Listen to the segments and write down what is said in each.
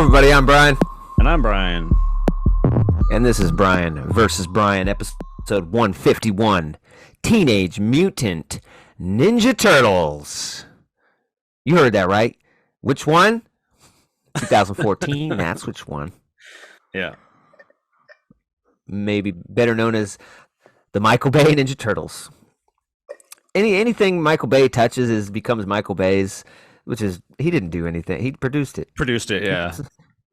everybody. I'm Brian. And I'm Brian. And this is Brian versus Brian, episode 151. Teenage Mutant Ninja Turtles. You heard that right. Which one? 2014. That's which one. Yeah. Maybe better known as the Michael Bay Ninja Turtles. Anything Michael Bay touches becomes Michael Bay's, which is, he didn't do anything. He produced it. Yeah.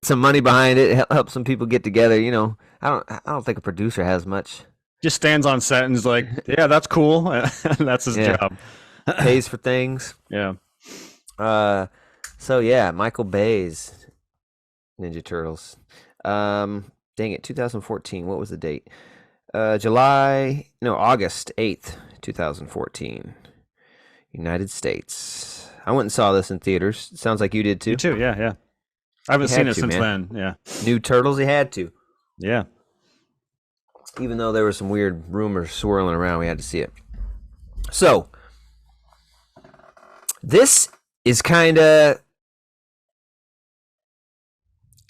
Some money behind it, help some people get together. You know, I don't think a producer has much. Just stands on set and is like, yeah, that's cool. That's his job. Pays for things. Yeah. So yeah, Michael Bay's Ninja Turtles. Dang it, 2014. What was the date? August 8th, 2014. United States. I went and saw this in theaters. Sounds like you did too. Me too, yeah. I haven't seen it since then. Yeah. New Turtles, you had to. Yeah. Even though there were some weird rumors swirling around, we had to see it. So, this is kind of...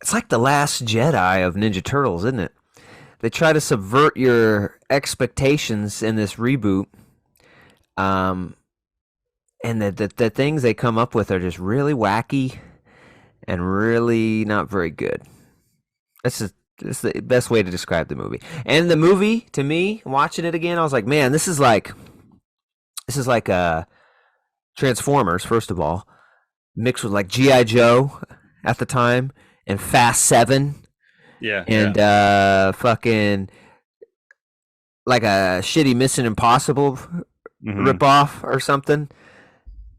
It's like the Last Jedi of Ninja Turtles, isn't it? They try to subvert your expectations in this reboot. And the things they come up with are just really wacky and really not very good. It's the best way to describe the movie. And the movie, to me, watching it again, I was like, man, this is like Transformers, first of all, mixed with like G.I. Joe at the time and Fast 7. Yeah. And fucking like a shitty Mission Impossible ripoff or something.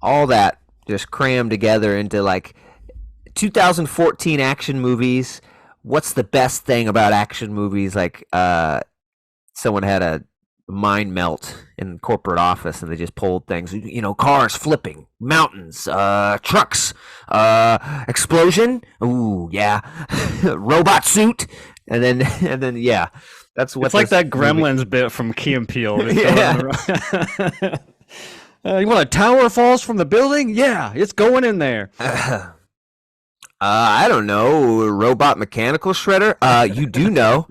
All that just crammed together into like 2014 action movies. What's the best thing about action movies? Like someone had a mind melt in corporate office and they just pulled things, you know, cars flipping, mountains, trucks, explosion, ooh yeah, robot suit, and then yeah, that's what it's like that Gremlins bit from Key and Peele. Yeah. You want a tower falls from the building? Yeah, it's going in there. I don't know, robot mechanical shredder? You do know,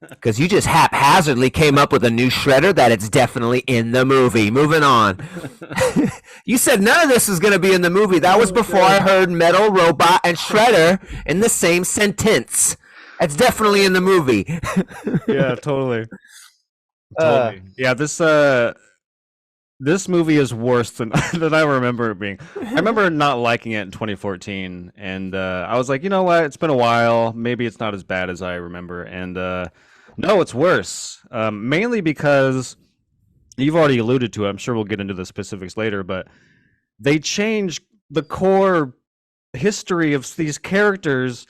because you just haphazardly came up with a new shredder that it's definitely in the movie. Moving on. You said none of this was going to be in the movie. That was before I heard metal, robot, and shredder in the same sentence. It's definitely in the movie. Yeah, totally. Yeah, this movie is worse than I remember it being. I remember not liking it in 2014, and I was like, you know what? It's been a while. Maybe it's not as bad as I remember. And no, it's worse. Mainly because you've already alluded to it. I'm sure we'll get into the specifics later, but they changed the core history of these characters,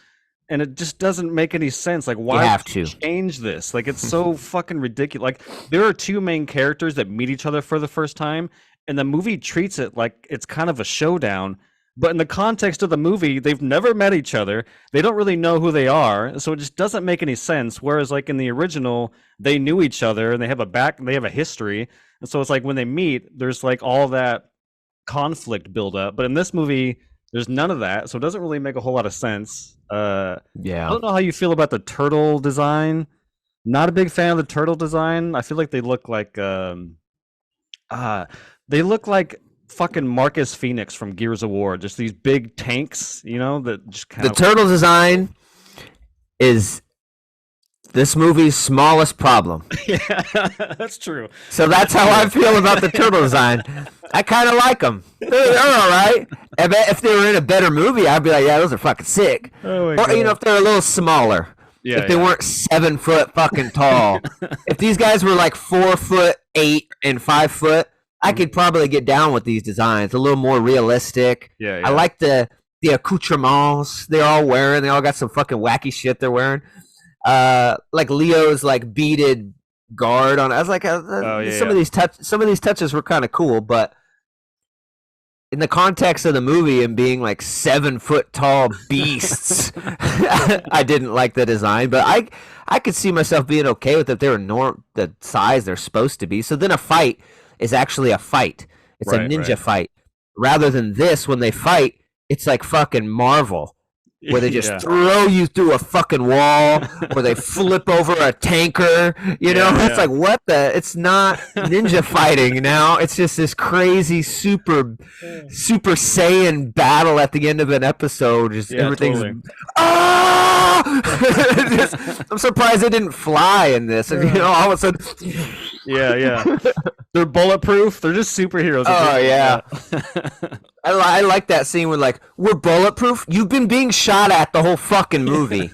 and it just doesn't make any sense. Like, why have to change this? Like, it's so fucking ridiculous. Like, there are two main characters that meet each other for the first time, and the movie treats it like it's kind of a showdown. But in the context of the movie, they've never met each other. They don't really know who they are, so it just doesn't make any sense. Whereas, like in the original, they knew each other and they have a history, and so it's like when they meet, there's like all that conflict build up. But in this movie, there's none of that, so it doesn't really make a whole lot of sense. Yeah. I don't know how you feel about the turtle design. Not a big fan of the turtle design. I feel like they look like fucking Marcus Phoenix from Gears of War. Just these big tanks, you know, that just kind of... The turtle design is this movie's smallest problem. Yeah, that's true. So that's how I feel about the turtle design. I kind of like them. They're all right. If they were in a better movie, I'd be like, yeah, those are fucking sick. Oh my or, God. you know, if they're a little smaller. Yeah, if they weren't 7 foot fucking tall. If these guys were like 4'8" and 5 foot, I could probably get down with these designs. A little more realistic. Yeah. I like the accoutrements they're all wearing. They all got some fucking wacky shit they're wearing. Like Leo's like beaded guard on. I was like, some of these touches were kind of cool, but in the context of the movie and being like 7 foot tall beasts, I didn't like the design. But I could see myself being okay with it if they were the size they're supposed to be. So then a fight is actually a fight. It's a ninja fight rather than this. When they fight, it's like fucking Marvel. where they just throw you through a fucking wall, where they flip over a tanker. It's like, what the? It's not ninja fighting now. It's just this crazy super Saiyan battle at the end of an episode. Just everything's I'm surprised they didn't fly in this. All of a sudden, they're bulletproof. They're just superheroes. Oh yeah. I like that scene where like, we're bulletproof. You've been being shot at the whole fucking movie.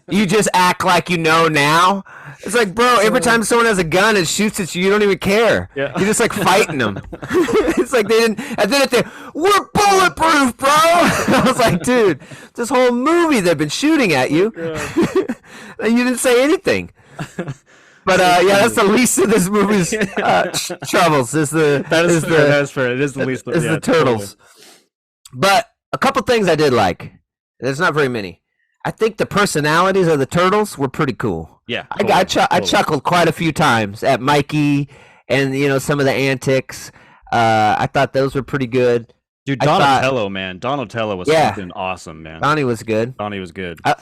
You just act like you know now. It's like, bro, every time someone has a gun and shoots at you, you don't even care. Yeah. You're just like fighting them. It's like they didn't. And then we're bulletproof, bro. I was like, dude, this whole movie they've been shooting at you, and you didn't say anything. But that's the least of this movie's troubles. That is fair. It is the least. Is the turtles. Totally. But a couple things I did like. There's not very many. I think the personalities of the turtles were pretty cool. Yeah, totally, I chuckled quite a few times at Mikey and some of the antics. I thought those were pretty good. Dude, Donatello, man, Donatello was fucking awesome, man. Donnie was good. I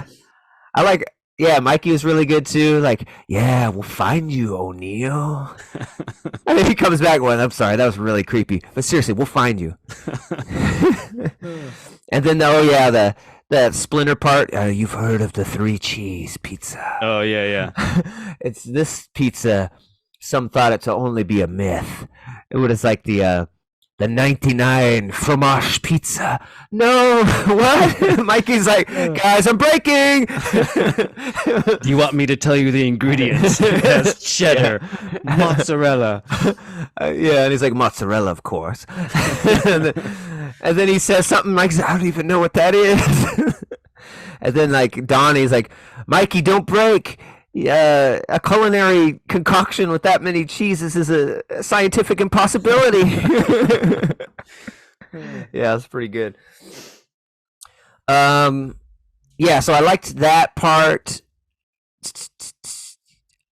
like. Yeah, Mikey was really good too. Like, yeah, we'll find you, O'Neill. I mean, he comes back going, I'm sorry, that was really creepy. But seriously, we'll find you. And then, the Splinter part. You've heard of the 3 cheese pizza. Oh, yeah. It's this pizza. Some thought it to only be a myth. It was like the 99 fromage pizza. No, what? Mikey's like, guys, I'm breaking. Do you want me to tell you the ingredients? Yes, cheddar, mozzarella. And he's like, mozzarella, of course. and then he says something like, I don't even know what that is. And then like Donnie's like, Mikey, don't break. A culinary concoction with that many cheeses is a scientific impossibility. Yeah, it's pretty good. So I liked that part.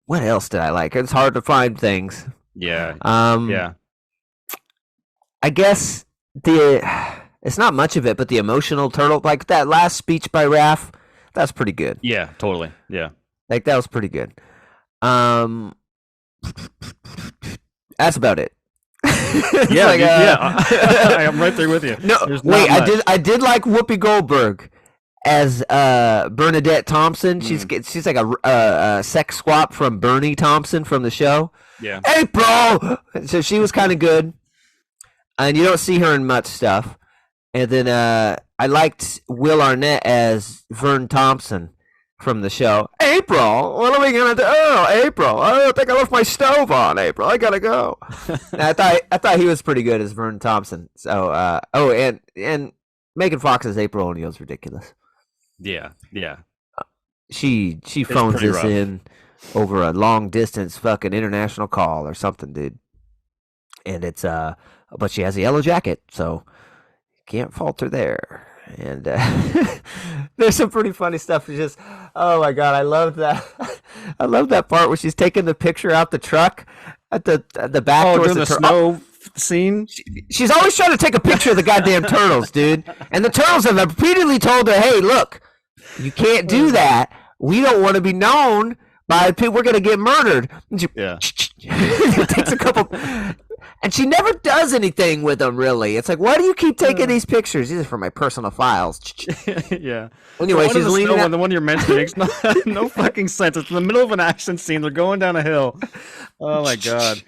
What else did I like? It's hard to find things. Yeah. I guess it's not much of it, but the emotional turtle, like that last speech by Raph, that's pretty good. Yeah, totally. Yeah. Like, that was pretty good. That's about it. I'm right there with you. No, wait, I did like Whoopi Goldberg as Bernadette Thompson. She's like a sex swap from Bernie Thompson from the show. Yeah. April! So she was kind of good. And you don't see her in much stuff. And then I liked Will Arnett as Vern Thompson from the show. April, what are we gonna do? Oh, April, I think I left my stove on. April, I gotta go. I thought he was pretty good as Vern Thompson. So, and Megan Fox's April O'Neil's ridiculous. Yeah. She phones this in over a long distance fucking international call or something, dude. And it's but she has a yellow jacket, so you can't fault her there. And there's some pretty funny stuff. It's just, oh my god, I love that. I love that part where she's taking the picture out the truck at the back towards the snow scene. She's always trying to take a picture of the goddamn turtles, dude. And the turtles have repeatedly told her, "Hey, look, you can't do that. We don't want to be known by people. We're gonna get murdered." And she takes a couple. And she never does anything with them, really. It's like, why do you keep taking these pictures? These are for my personal files. Yeah. Anyway, she's leaning out. The one you're mentioning makes no fucking sense. It's in the middle of an action scene. They're going down a hill. Oh, my God.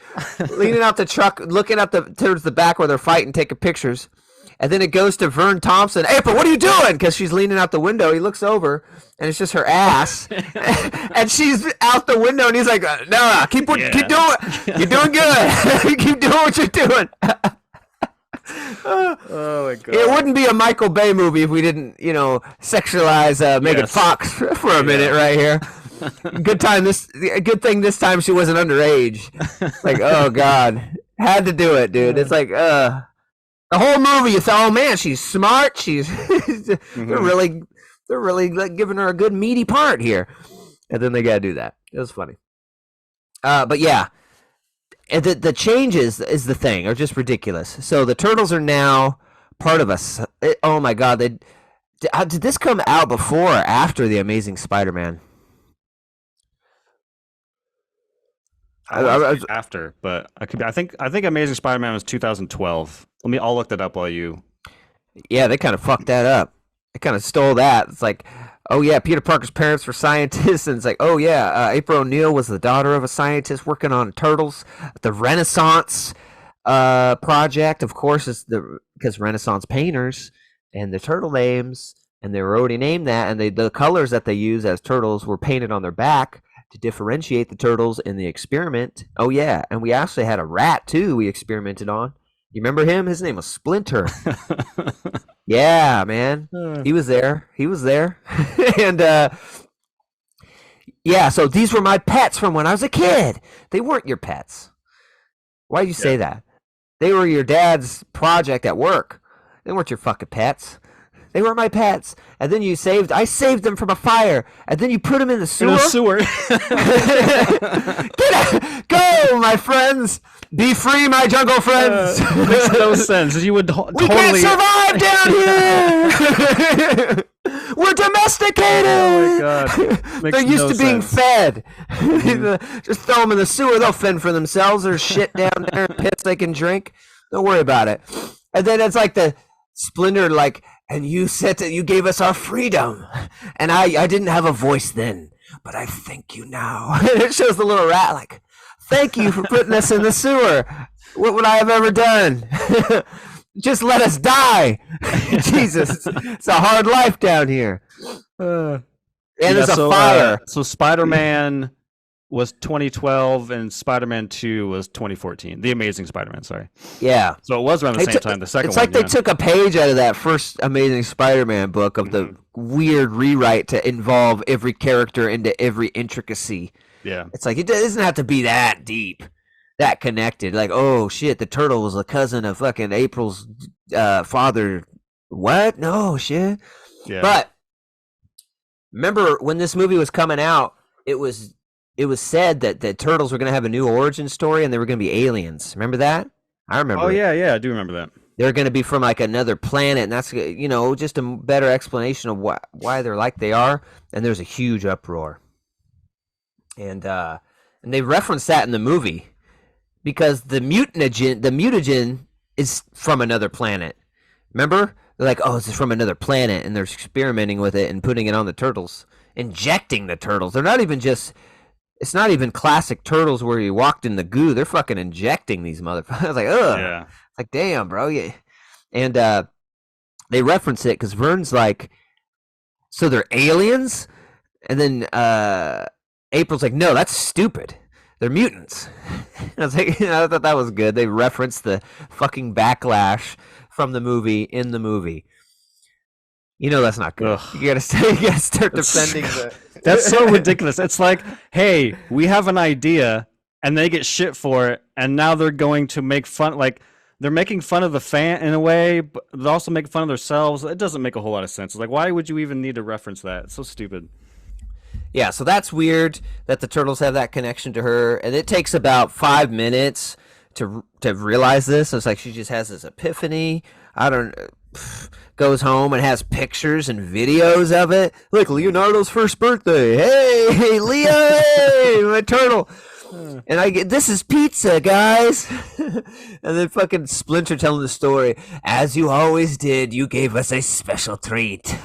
Leaning out the truck, looking up towards the back where they're fighting, taking pictures. And then it goes to Vern Thompson. April, what are you doing? Because she's leaning out the window. He looks over, and it's just her ass. And she's out the window, and he's like, no, keep doing it. You're doing good. Keep doing what you're doing. Oh, my God. It wouldn't be a Michael Bay movie if we didn't, sexualize Megan Fox for a minute right here. Good thing this time she wasn't underage. Like, oh, God. Had to do it, dude. It's like, the whole movie, you thought, oh man, she's smart. She's they're really like giving her a good meaty part here, and then they gotta do that. It was funny. But yeah, the changes is the thing are just ridiculous. So the turtles are now part of us. Oh my god, Did this come out before or after The Amazing Spider-Man? I want to say after, but I could be. I think Amazing Spider-Man was 2012. I'll look that up while you. Yeah, they kind of fucked that up. They kind of stole that. It's like, oh yeah, Peter Parker's parents were scientists, and it's like, oh yeah, April O'Neil was the daughter of a scientist working on Turtles. The Renaissance project, of course, is because Renaissance painters and the turtle names, and they were already named that, and the colors that they use as turtles were painted on their back to differentiate the turtles in the experiment. Oh yeah, and we actually had a rat too. We experimented on. You remember him? His name was Splinter. Yeah, man. He was there. And yeah, so these were my pets from when I was a kid. They weren't your pets. Why'd you say that? They were your dad's project at work. They weren't your fucking pets. They were my pets. And then I saved them from a fire. And then you put them in the sewer. Get out. Go, my friends. Be free, my jungle friends. Makes no sense. You would We can't survive down here. We're domesticated. Oh my god. They're used to being fed. Just throw them in the sewer. They'll fend for themselves. There's shit down there, pits they can drink. Don't worry about it. And then it's like the Splinter, like, and you said that you gave us our freedom, and I didn't have a voice then, but I thank you now. And it shows the little rat like, thank you for putting us in the sewer. What would I have ever done? Just let us die. Jesus, it's a hard life down here. And there's a fire. So Spider-Man was 2012 and Spider-Man 2 was 2014. The Amazing Spider-Man, sorry. Yeah. So it was around the same time. The second one. It's like they took a page out of that first Amazing Spider-Man book of the weird rewrite to involve every character into every intricacy. Yeah. It's like it doesn't have to be that deep, that connected. Like, oh shit, the turtle was a cousin of fucking April's father. What? No shit. Yeah. But remember when this movie was coming out, it was said that the turtles were going to have a new origin story and they were going to be aliens. Remember that? I remember. Oh yeah, I do remember that. They're going to be from like another planet, and that's, you know, just a better explanation of why they're like they are. And there's a huge uproar, and they reference that in the movie because the mutagen is from another planet. Remember? They're like, oh, this is from another planet, and they're experimenting with it and putting it on the turtles, injecting the turtles. They're not even just. It's not even classic Turtles where you walked in the goo. They're fucking injecting these motherfuckers. I was like, ugh. Yeah. Like, damn, bro. Yeah. And they reference it because Vern's like, so they're aliens? And then April's like, no, that's stupid. They're mutants. I was like, I thought that was good. They referenced the fucking backlash from the movie in the movie. You know that's not good. You gotta start defending the. That's so ridiculous. It's like, hey, we have an idea, and they get shit for it, and now they're going to make fun. Like they're making fun of the fan in a way, but they're also making fun of themselves. It doesn't make a whole lot of sense. It's like, why would you even need to reference that? It's so stupid. Yeah, so that's weird that the turtles have that connection to her, and it takes about 5 minutes to realize this. So it's like she just has this epiphany. Goes home and has pictures and videos of it. Look, Leonardo's first birthday. Hey, Leo, hey, my turtle. And I get, this is pizza, guys. And then fucking Splinter telling the story. As you always did, you gave us a special treat.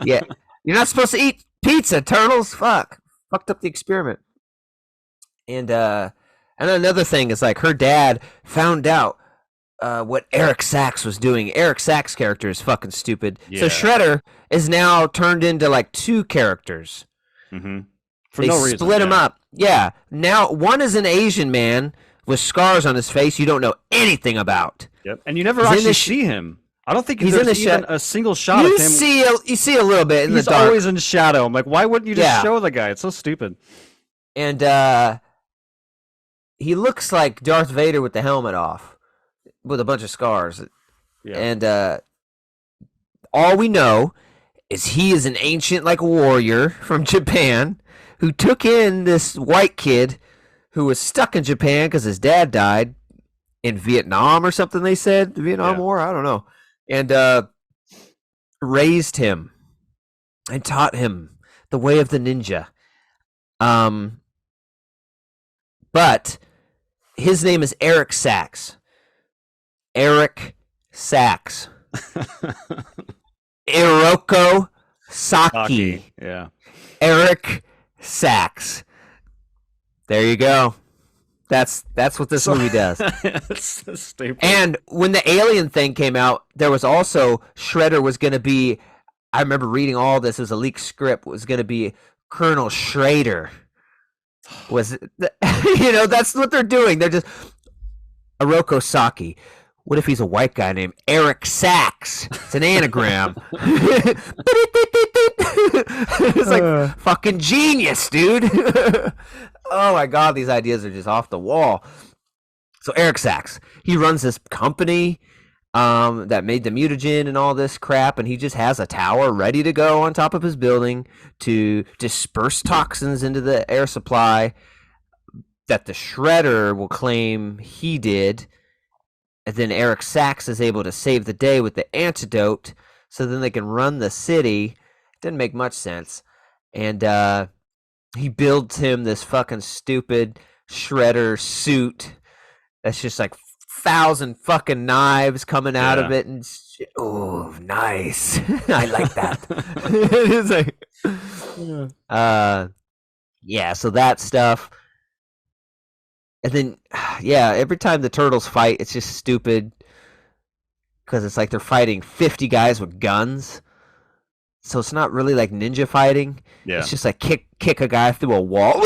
Yeah, you're not supposed to eat pizza, turtles. Fucked up the experiment. And another thing is like her dad found out what Eric Sachs was doing. Eric Sachs' character is fucking stupid. Yeah. So Shredder is now turned into like 2 characters. Mm-hmm. They split him up. Yeah. Now one is an Asian man with scars on his face you don't know anything about. Yep. And you never actually see him. I don't think there's even a single shot of him. You see a little bit in the dark. He's always in shadow. I'm like, why wouldn't you just show the guy? It's so stupid. And he looks like Darth Vader with the helmet off, with a bunch of scars. Yeah. And all we know is he is an ancient like warrior from Japan who took in this white kid who was stuck in Japan because his dad died in Vietnam or something. They said the Vietnam War. I don't know. And raised him and taught him the way of the ninja. But his name is Eric Sachs. Eric Sachs. Iroko Saki. Yeah. Eric Sachs. There you go. That's what this movie does. It's a staple. And when the alien thing came out, there was also Shredder was going to be. I remember reading all this as a leaked script. Was going to be Colonel Schrader. Was that's what they're doing. They're just Iroko Saki. What if he's a white guy named Eric Sachs? It's an anagram. It's like fucking genius, dude. Oh my god, these ideas are just off the wall. So Eric Sachs, he runs this company that made the mutagen and all this crap, and he just has a tower ready to go on top of his building to disperse toxins into the air supply that the Shredder will claim he did. And then Eric Sachs is able to save the day with the antidote, so then they can run the city. Didn't make much sense. And he builds him this fucking stupid Shredder suit that's just like 1,000 fucking knives coming out of it and shit. Oh, nice. I like that. It's like, so that stuff. And then, every time the Turtles fight, it's just stupid because it's like they're fighting 50 guys with guns. So it's not really like ninja fighting. Yeah. It's just like kick a guy through a wall,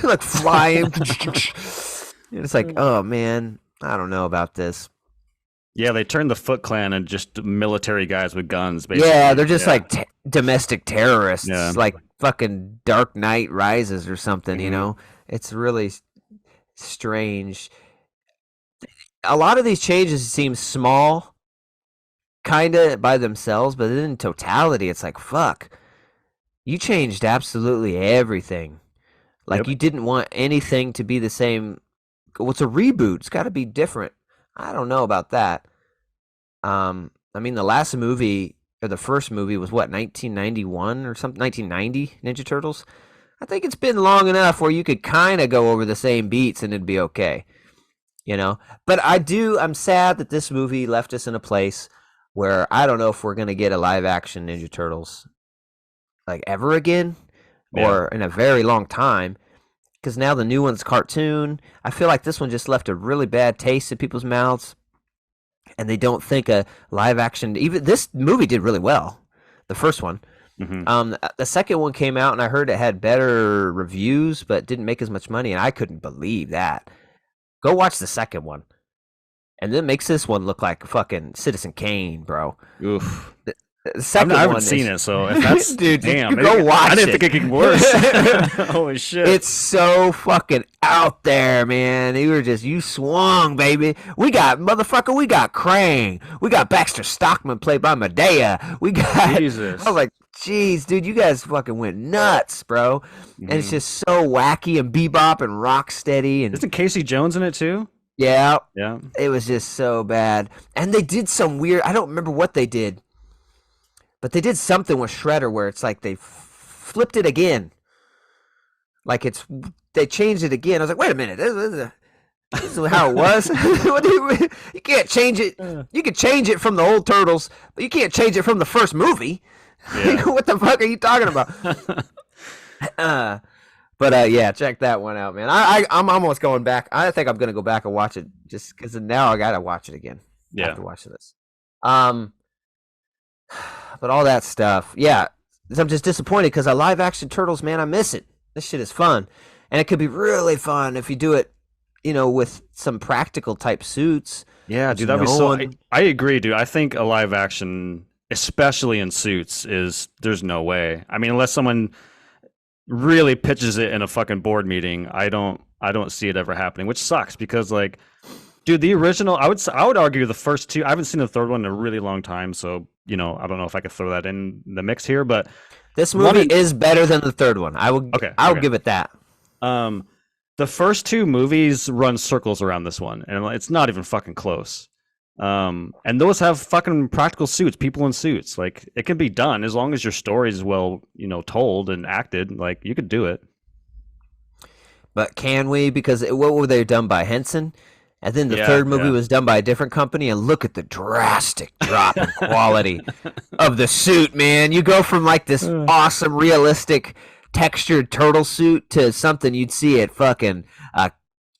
like flying. And it's like, oh man, I don't know about this. Yeah, they turned the Foot Clan and just military guys with guns. Basically. Yeah, they're just like domestic terrorists, like fucking Dark Knight Rises or something. You know, it's really strange. A lot of these changes seem small, kind of by themselves, but in totality, it's like, fuck, you changed absolutely everything. Like, you didn't want anything to be the same. What's a reboot? It's got to be different. I don't know about that. I mean, the last movie, or the first movie, was what, 1991 or something? 1990, Ninja Turtles? I think it's been long enough where you could kind of go over the same beats and it'd be okay. You know? But I'm sad that this movie left us in a place where I don't know if we're going to get a live-action Ninja Turtles, like, ever again, or in a very long time. Because now the new one's cartoon. I feel like this one just left a really bad taste in people's mouths. And they don't think a live-action... Even this movie did really well, the first one. The second one came out, and I heard it had better reviews, but didn't make as much money, and I couldn't believe that. Go watch the second one. And then makes this one look like fucking Citizen Kane, bro. Oof. The second I haven't seen it, so if that's dude, damn, go watch it. I didn't think it could get worse. Holy shit! It's so fucking out there, man. You swung, baby. We got Krang. We got Baxter Stockman played by Medea. We got. Jesus. I was like, jeez, dude, you guys fucking went nuts, bro. And it's just so wacky and bebop and rock steady. And isn't Casey Jones in it too? Yeah. Yeah. It was just so bad, and they did some weird. I don't remember what they did. But they did something with Shredder where it's like they flipped it again. Like they changed it again. I was like, wait a minute, this is how it was. You can't change it. You can change it from the old Turtles, but you can't change it from the first movie. Yeah. What the fuck are you talking about? But check that one out, man. I'm almost going back. I think I'm gonna go back and watch it just because now I gotta watch it again. Yeah. I have to watch this. But all that stuff, I'm just disappointed because a live-action Turtles, man, I miss it. This shit is fun. And it could be really fun if you do it, with some practical type suits. Yeah, dude, that'd be so... I agree, dude. I think a live-action, especially in suits, there's no way. I mean, unless someone really pitches it in a fucking board meeting, I don't see it ever happening, which sucks because, like... Dude, the original, I would argue the first two. I haven't seen the third one in a really long time, so I don't know if I could throw that in the mix here. But this movie is better than the third one. I will give it that. The first two movies run circles around this one, and it's not even fucking close. And those have fucking practical suits, people in suits. Like it can be done as long as your story is well, told and acted. Like you could do it. But can we? Because what were they done by? Henson? And then the Yeah, third movie yeah. was done by a different company, and look at the drastic drop in quality of the suit, man. You go from like this awesome, realistic, textured turtle suit to something you'd see at fucking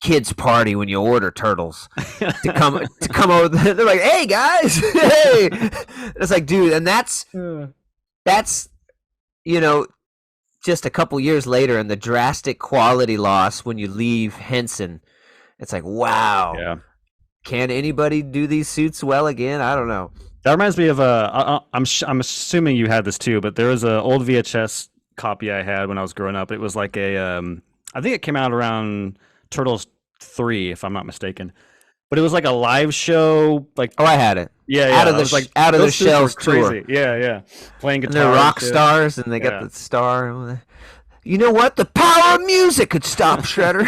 kids' party when you order turtles to come over. They're like, "Hey guys, hey!" It's like, dude, and that's you know just a couple years later, and the drastic quality loss when you leave Henson. It's like, wow. Yeah. Can anybody do these suits well again? I don't know. That reminds me of I'm assuming you had this too, but there was an old VHS copy I had when I was growing up. It was like I think it came out around Turtles 3, if I'm not mistaken. But it was like a live show, like I had it. Yeah, Out of the out of the shells tour. Yeah. Playing guitar. And they're rock stars, and they got the star. You know what? The power of music could stop Shredder.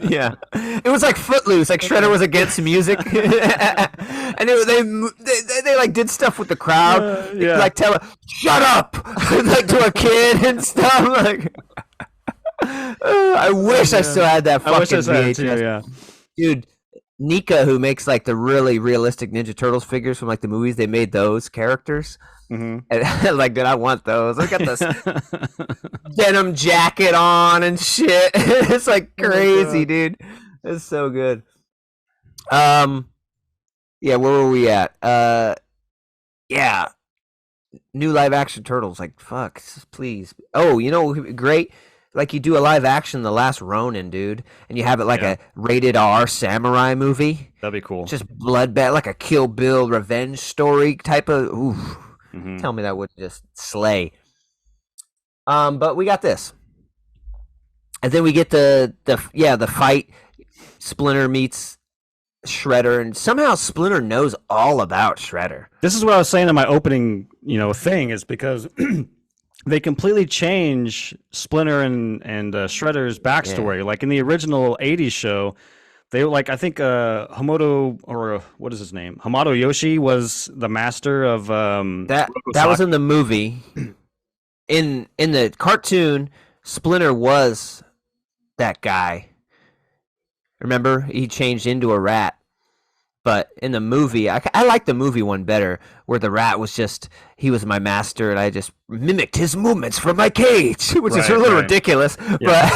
Yeah, it was like Footloose. Like Shredder was against music, and they like did stuff with the crowd. Like tell her, shut up, like to a kid and stuff. Like, I wish I still had that fucking VHS. Too, yeah. Dude, Nika, who makes like the really realistic Ninja Turtles figures from like the movies, they made those characters. Mm-hmm. And like, dude, I want those. I got this denim jacket on and shit. It's like crazy, dude. It's so good. Yeah, where were we at? Yeah, new live action Turtles. Like, fuck, please. Oh, great. Like you do a live action The Last Ronin, dude, and you have it like a rated R samurai movie. That'd be cool. Just bloodbath, like a Kill Bill revenge story type of. Oof. Mm-hmm. Tell me that wouldn't just slay. But we got this, and then we get the fight. Splinter meets Shredder, and somehow Splinter knows all about Shredder. This is what I was saying in my opening, thing, is because they completely change Splinter and Shredder's backstory. Yeah. Like in the original '80s show, they I think Hamato, or what is his name? Hamato Yoshi was the master of that was in the movie. In the cartoon, Splinter was that guy. Remember, he changed into a rat. But in the movie, I like the movie one better, where the rat was he was my master, and I just mimicked his movements from my cage, which is a little ridiculous. Yeah. But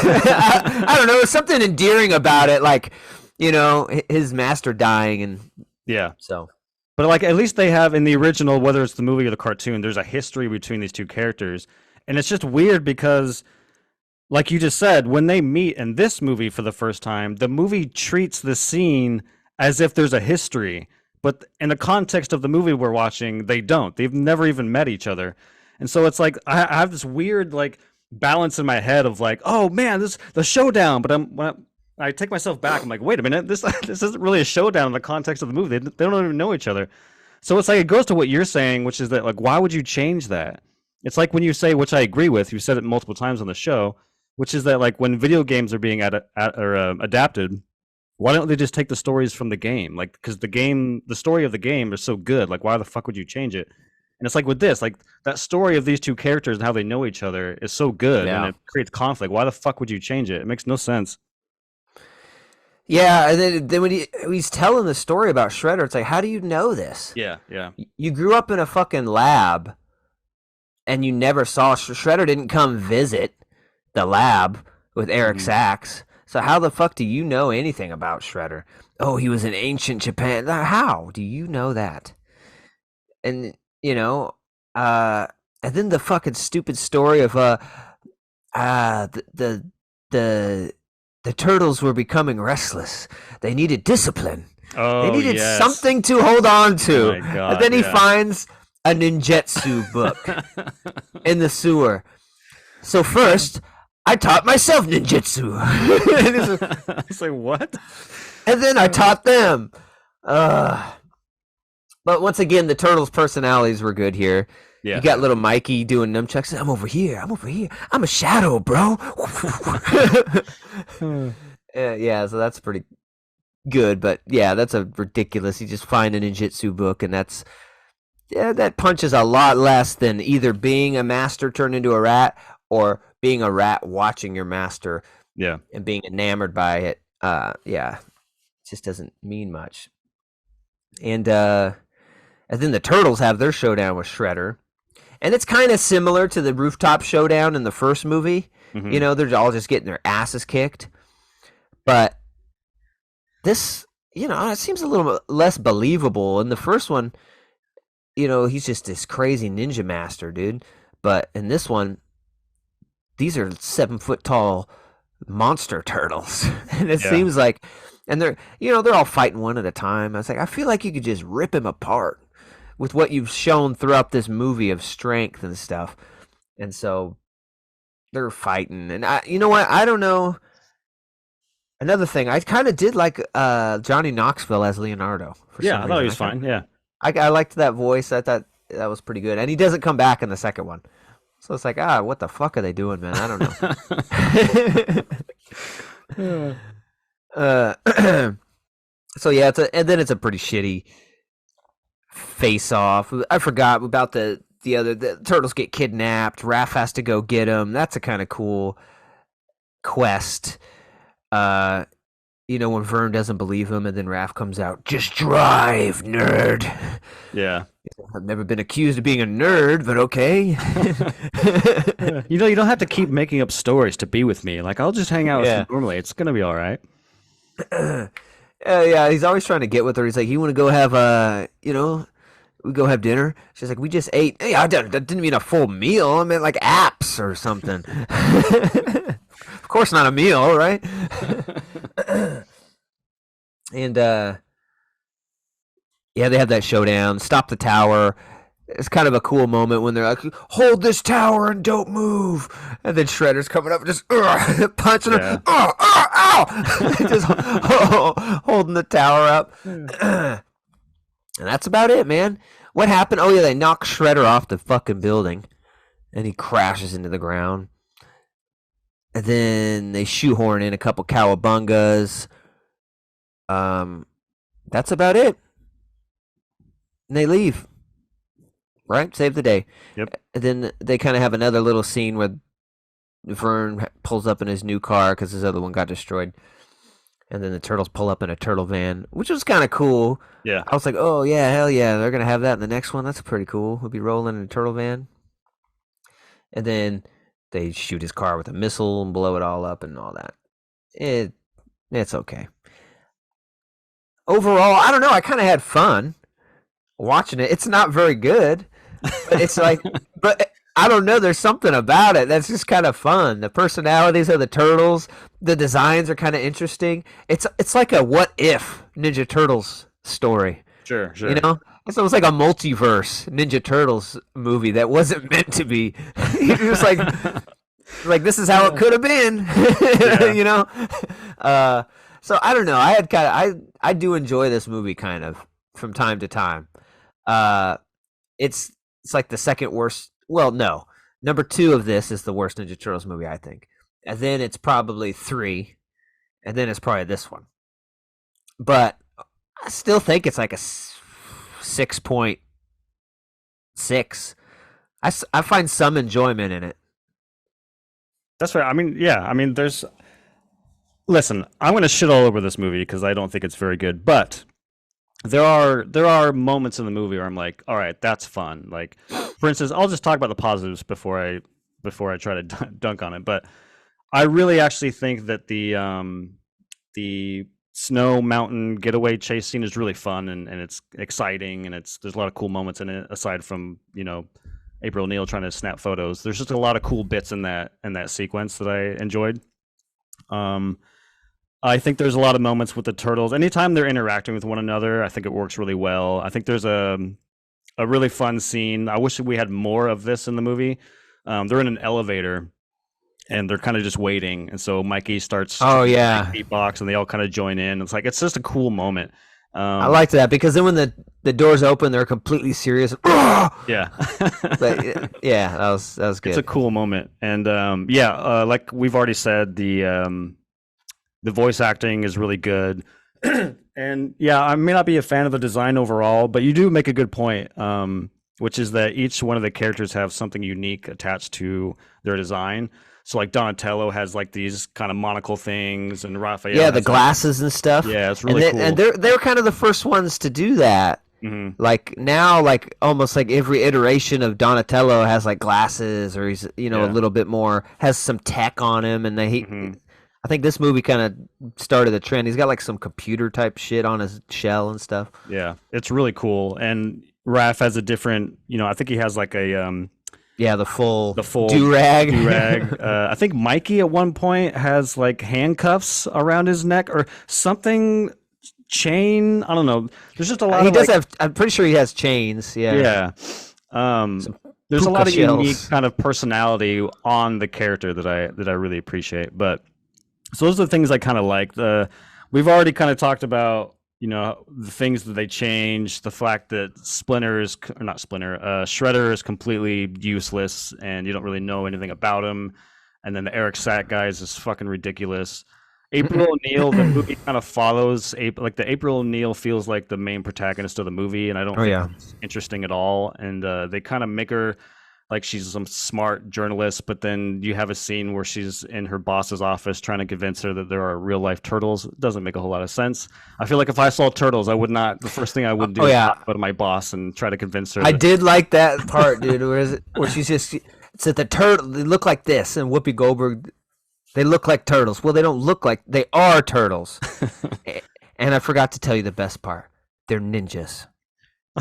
I don't know, there's something endearing about it, like, his master dying, and so. But like, at least they have in the original, whether it's the movie or the cartoon, there's a history between these two characters, and it's just weird because, like you just said, when they meet in this movie for the first time, the movie treats the scene as if there's a history, but in the context of the movie we're watching, they don't. They've never even met each other, and so it's like I have this weird like balance in my head of like, oh man, this the showdown. But when I take myself back, I'm like, wait a minute, this isn't really a showdown in the context of the movie. They don't even know each other, so it's like it goes to what you're saying, which is that like, why would you change that? It's like when you say, which I agree with, you said it multiple times on the show, which is that like when video games are being adapted. Why don't they just take the stories from the game? Like, because the story of the game is so good. Like, why the fuck would you change it? And it's like with this, like that story of these two characters and how they know each other is so good, and it creates conflict. Why the fuck would you change it? It makes no sense. Yeah, and then when he's telling the story about Shredder, it's like, how do you know this? Yeah. You grew up in a fucking lab, and you never saw Shredder. Didn't come visit the lab with Eric Sachs. So how the fuck do you know anything about Shredder? Oh, he was in ancient Japan. How do you know that? And and then the fucking stupid story of the turtles were becoming restless. They needed discipline. Oh, they needed something to hold on to. Oh my God, and then he finds a ninjutsu book in the sewer. So first, I taught myself ninjutsu. It's like, what? And then I taught them. But once again, the Turtles' personalities were good here. Yeah. You got little Mikey doing nunchucks. I'm over here. I'm a shadow, bro. So that's pretty good, but yeah, that's a ridiculous. You just find a ninjutsu book, and that punches a lot less than either being a master turned into a rat or being a rat watching your master Yeah. and being enamored by it. Yeah, it just doesn't mean much. And then the turtles have their showdown with Shredder, and it's kind of similar to the rooftop showdown in the first movie. Mm-hmm. You know, they're all just getting their asses kicked, but this, it seems a little less believable. In the first one, he's just this crazy ninja master, dude. But in this one, these are 7 foot tall monster turtles, and it seems like, and they're all fighting one at a time. I was like, I feel like you could just rip him apart with what you've shown throughout this movie of strength and stuff. And so they're fighting, and you know what? I don't know. Another thing, I kind of did like Johnny Knoxville as Leonardo. I thought he was fine. Yeah. I liked that voice. I thought that was pretty good. And he doesn't come back in the second one. So it's like, what the fuck are they doing, man? I don't know. So yeah, and then it's a pretty shitty face off. I forgot about the turtles get kidnapped. Raph has to go get them. That's a kind of cool quest. When Vern doesn't believe him, and then Raph comes out, just drive, nerd. Yeah. I've never been accused of being a nerd, but okay. You don't have to keep making up stories to be with me. Like, I'll just hang out with you normally. It's gonna be all right. Yeah, he's always trying to get with her. He's like, you want to go have we go have dinner? She's like, we just ate. Hey, that didn't mean a full meal. I meant like apps or something. Of course not a meal, right? And they have that showdown. Stop the tower. It's kind of a cool moment when they're like, hold this tower and don't move. And then Shredder's coming up and just punching her. Ow! Just holding the tower up. And that's about it, man. What happened? Oh, yeah, they knock Shredder off the fucking building. And he crashes into the ground. And then they shoehorn in a couple cowabungas. That's about it. And they leave. Right? Save the day. Yep. And then they kind of have another little scene where Vern pulls up in his new car because his other one got destroyed. And then the turtles pull up in a turtle van, which was kind of cool. Yeah. I was like, oh, yeah, hell yeah. They're going to have that in the next one. That's pretty cool. We'll be rolling in a turtle van. And then they shoot his car with a missile and blow it all up and all that. It's okay. Overall, I don't know. I kind of had fun watching it. It's not very good. But it's like, but I don't know. There's something about it that's just kind of fun. The personalities of the turtles, the designs are kind of interesting. It's like a what if Ninja Turtles story. Sure. It's almost like a multiverse Ninja Turtles movie that wasn't meant to be. It was like this is how it could have been. So I don't know. I do enjoy this movie kind of from time to time. It's like the second worst. Well, no, number 2 of this is the worst Ninja Turtles movie, I think, and then it's probably 3, and then it's probably this one. But I still think it's like a 6.6. I find some enjoyment in it. That's right. I mean, yeah. I mean, listen, I'm going to shit all over this movie because I don't think it's very good. But there are moments in the movie where I'm like, all right, that's fun. Like, for instance, I'll just talk about the positives before I try to dunk on it. But I really actually think that the snow mountain getaway chase scene is really fun and it's exciting and there's a lot of cool moments in it aside from April O'Neil trying to snap photos. There's just a lot of cool bits in that sequence that I enjoyed. I think there's a lot of moments with the turtles. Anytime they're interacting with one another, I think it works really well. I think there's a really fun scene. I wish we had more of this in the movie. They're in an elevator and they're kind of just waiting. And so Mikey starts beatbox and they all kind of join in. It's just a cool moment. I liked that because then when the doors open, they're completely serious. Yeah. That was good. It's a cool moment. And like we've already said, the voice acting is really good. And yeah, I may not be a fan of the design overall, but you do make a good point, which is that each one of the characters have something unique attached to their design. So like Donatello has like these kind of monocle things, and Raphael Yeah, the has like, glasses and stuff. yeah, it's really cool. And they're kind of the first ones to do that. Mhm. Like now, like almost like every iteration of Donatello has like glasses, or he's a Yeah. little bit more, has some tech on him, and Mhm. I think this movie kind of started the trend. He's got like some computer type shit on his shell and stuff. Yeah, it's really cool. And Raph has a different, I think he has like a Yeah, the full do-rag. do-rag. I think Mikey at one point has like handcuffs around his neck or something, chain. I don't know. There's just a lot. He of does like, have. I'm pretty sure he has chains. Yeah. yeah. There's a lot of shells. unique kind of personality on the character that I really appreciate. But so those are the things I kind of like. We've already kind of talked about, the things that they changed, the fact that Shredder is completely useless and you don't really know anything about him, and then the Eric Sack guys is fucking ridiculous. April O'Neil, the movie kind of follows like the April O'Neil feels like the main protagonist of the movie, and I don't think it's interesting at all. And they kind of make her like she's some smart journalist, but then you have a scene where she's in her boss's office trying to convince her that there are real life turtles. It doesn't make a whole lot of sense. I feel like if I saw turtles, I would not. The first thing I would do is go to my boss and try to convince her. I did like that part, dude. Where she's just said the turtle. They look like this, and Whoopi Goldberg. They look like turtles. Well, they don't look like they are turtles. And I forgot to tell you the best part. They're ninjas.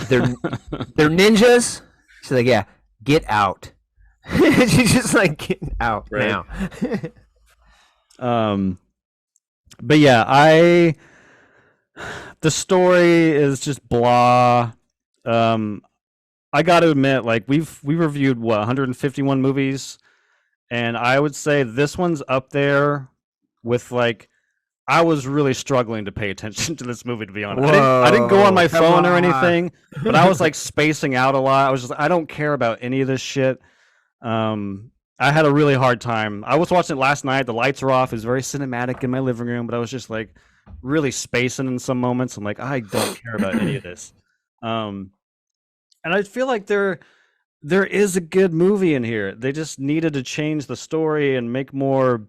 They're ninjas. She's like, yeah. Get out. She's just like, getting out now. But yeah, the story is just blah. I got to admit, like we reviewed 151 movies, and I would say this one's up there with like I was really struggling to pay attention to this movie, to be honest. I didn't go on my phone or anything, but I was like spacing out a lot. I was just, I don't care about any of this shit. I had a really hard time. I was watching it last night. The lights were off. It was very cinematic in my living room, but I was just like really spacing in some moments. I'm like, I don't care about any of this. And I feel like there is a good movie in here. They just needed to change the story and make more,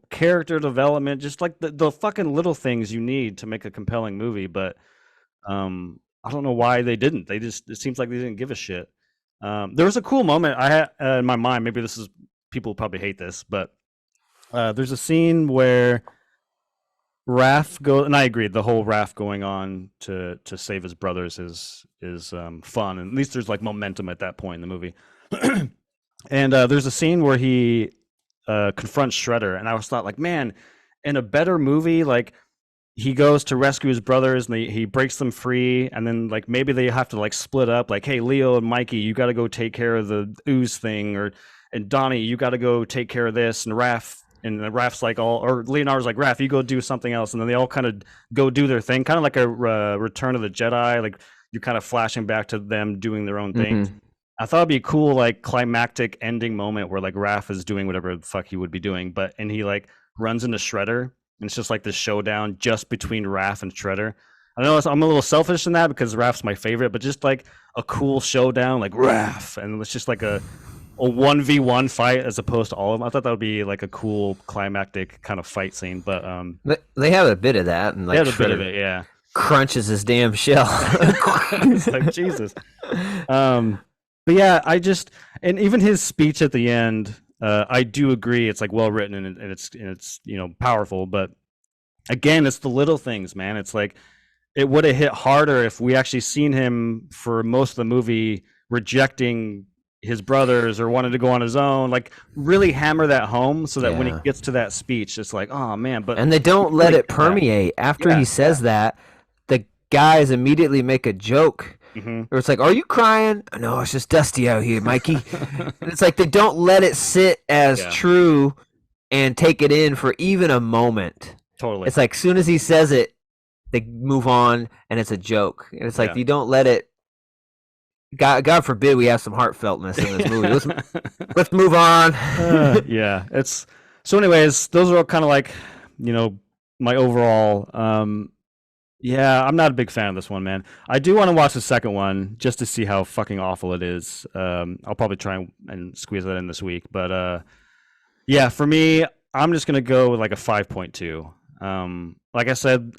character development, just like the fucking little things you need to make a compelling movie. But I don't know why they didn't. It seems like they didn't give a shit. There was a cool moment I had in my mind. Maybe this is, people probably hate this, but there's a scene where Raph goes, and I agree, the whole Raph going on to save his brothers is fun, and at least there's like momentum at that point in the movie. And there's a scene where he confronts Shredder, and I was thought like, man, in a better movie, like he goes to rescue his brothers and he breaks them free, and then like maybe they have to like split up, like, hey, Leo and Mikey, you got to go take care of the ooze thing, and Donnie, you got to go take care of this, and Raph's like or Leonardo's like, Raph, you go do something else, and then they all kind of go do their thing, kind of like a Return of the Jedi, like you're kind of flashing back to them doing their own things. I thought it'd be a cool, like, climactic ending moment where, like, Raph is doing whatever the fuck he would be doing, and he, like, runs into Shredder, and it's just, like, this showdown just between Raph and Shredder. I know I'm a little selfish in that because Raph's my favorite, but just, like, a cool showdown, like, Raph, and it's just, like, a 1v1 fight as opposed to all of them. I thought that would be, like, a cool climactic kind of fight scene, but... They have a bit of that, and, like, they have a bit of it, yeah. Crunches his damn shell. It's like, Jesus. But yeah, and even his speech at the end, I do agree. It's like well written and it's powerful. But again, it's the little things, man. It's like it would have hit harder if we actually seen him for most of the movie rejecting his brothers or wanted to go on his own. Like really hammer that home so that when he gets to that speech, it's like, oh man. And they don't let it permeate. After he says that, the guys immediately make a joke. Or it's like, are you crying? No, it's just dusty out here, Mikey. And it's like they don't let it sit as true and take it in for even a moment. Totally. It's like as soon as he says it, they move on and it's a joke. And it's like you don't let it. God forbid we have some heartfeltness in this movie. Let's move on. It's so. Anyways, those are all kind of like my overall. Yeah, I'm not a big fan of this one, man. I do want to watch the second one just to see how fucking awful it is. I'll probably try and squeeze that in this week. But yeah, for me, I'm just gonna go with like a 5.2. Like I said,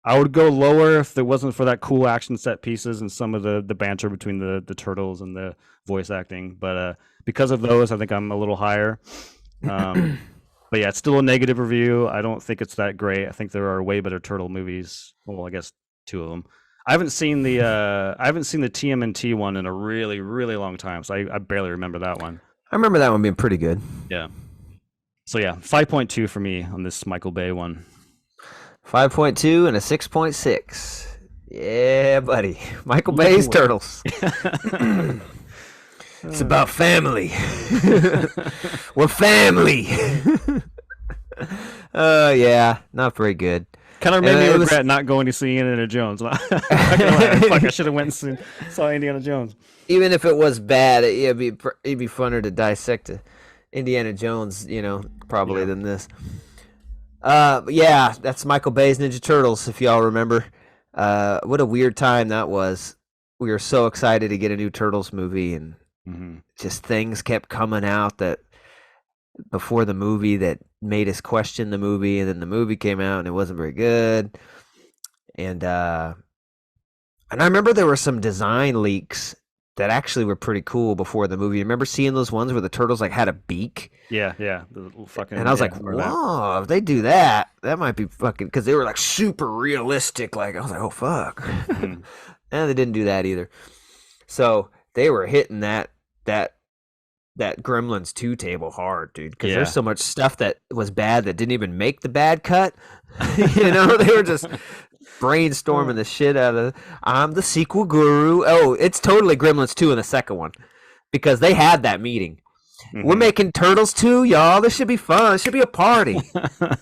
I would go lower if it wasn't for that cool action set pieces and some of the banter between the turtles and the voice acting. But because of those, I think I'm a little higher. But yeah, it's still a negative review. I don't think it's that great. I think there are way better turtle movies. Well, I guess two of them. I haven't seen the TMNT one in a really, really long time, so I barely remember that one. I remember that one being pretty good. Yeah. So yeah, 5.2 for me on this Michael Bay one. 5.2 and a 6.6. Yeah, buddy. Michael Bay's Turtles. It's about family. We're family. Yeah, not very good. Kind of made me regret not going to see Indiana Jones. Fuck, I should have went and saw Indiana Jones. Even if it was bad, it'd be funner to dissect Indiana Jones, probably than this. But yeah, that's Michael Bay's Ninja Turtles, if y'all remember. What a weird time that was. We were so excited to get a new Turtles movie, and just things kept coming out that before the movie that made us question the movie, and then the movie came out and it wasn't very good. And I remember there were some design leaks that actually were pretty cool before the movie. Remember seeing those ones where the turtles like had a beak? Yeah. The little fucking. And I was like, "Whoa! If they do that, that might be fucking." Because they were like super realistic. Like I was like, "Oh fuck!" And they didn't do that either. So they were hitting that Gremlins 2 table hard, dude. Because there's so much stuff that was bad that didn't even make the bad cut. They were just brainstorming the shit out of. I'm the sequel guru. Oh, it's totally Gremlins 2 in the second one, because they had that meeting. We're making Turtles 2, y'all. This should be fun. It should be a party.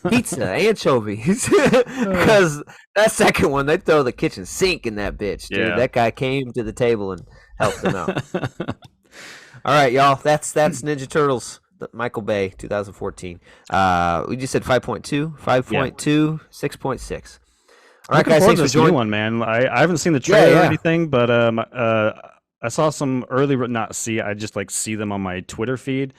Pizza, anchovies. Because that second one, they throw the kitchen sink in that bitch, dude. Yeah. That guy came to the table and helped them out. All right, y'all. That's Ninja Turtles, Michael Bay, 2014. We just said 5.2, 5.2, 6.6. All right, guys. Thanks for joining. New one, man. I haven't seen the trailer or anything, but I saw some early. I just see them on my Twitter feed.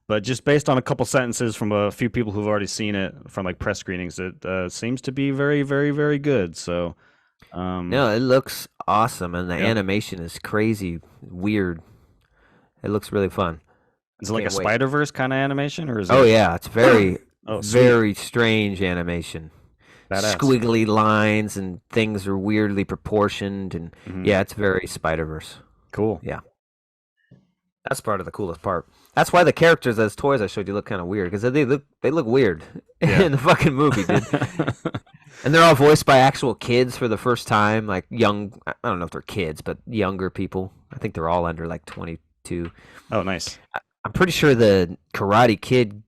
But just based on a couple sentences from a few people who've already seen it from press screenings, it seems to be very, very, very good. So, no, it looks awesome, and the animation is crazy, weird. It looks really fun. Is it like a Spider-Verse kind of animation, or is it? Oh yeah, it's very, very strange animation. Badass. Squiggly lines and things are weirdly proportioned, and yeah, it's very Spider-Verse. Cool. Yeah, that's part of the coolest part. That's why the characters as toys I showed you look kind of weird, because they look weird in the fucking movie, dude. And they're all voiced by actual kids for the first time, like young. I don't know if they're kids, but younger people. I think they're all under 22. Oh, nice. I'm pretty sure the Karate Kid,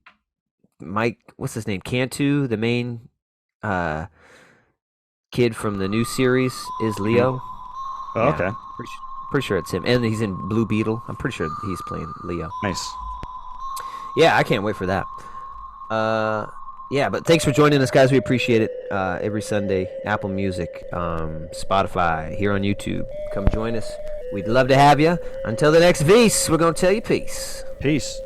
Mike, what's his name, Cantu, the main kid from the new series is Leo. Oh, okay. Pretty sure it's him, and he's in Blue Beetle. I'm pretty sure he's playing Leo. Nice. Yeah, I can't wait for that. Yeah, but thanks for joining us, guys. We appreciate it. Every Sunday, Apple Music, Spotify, here on YouTube. Come join us. We'd love to have you. Until the next Vs, we're going to tell you peace. Peace.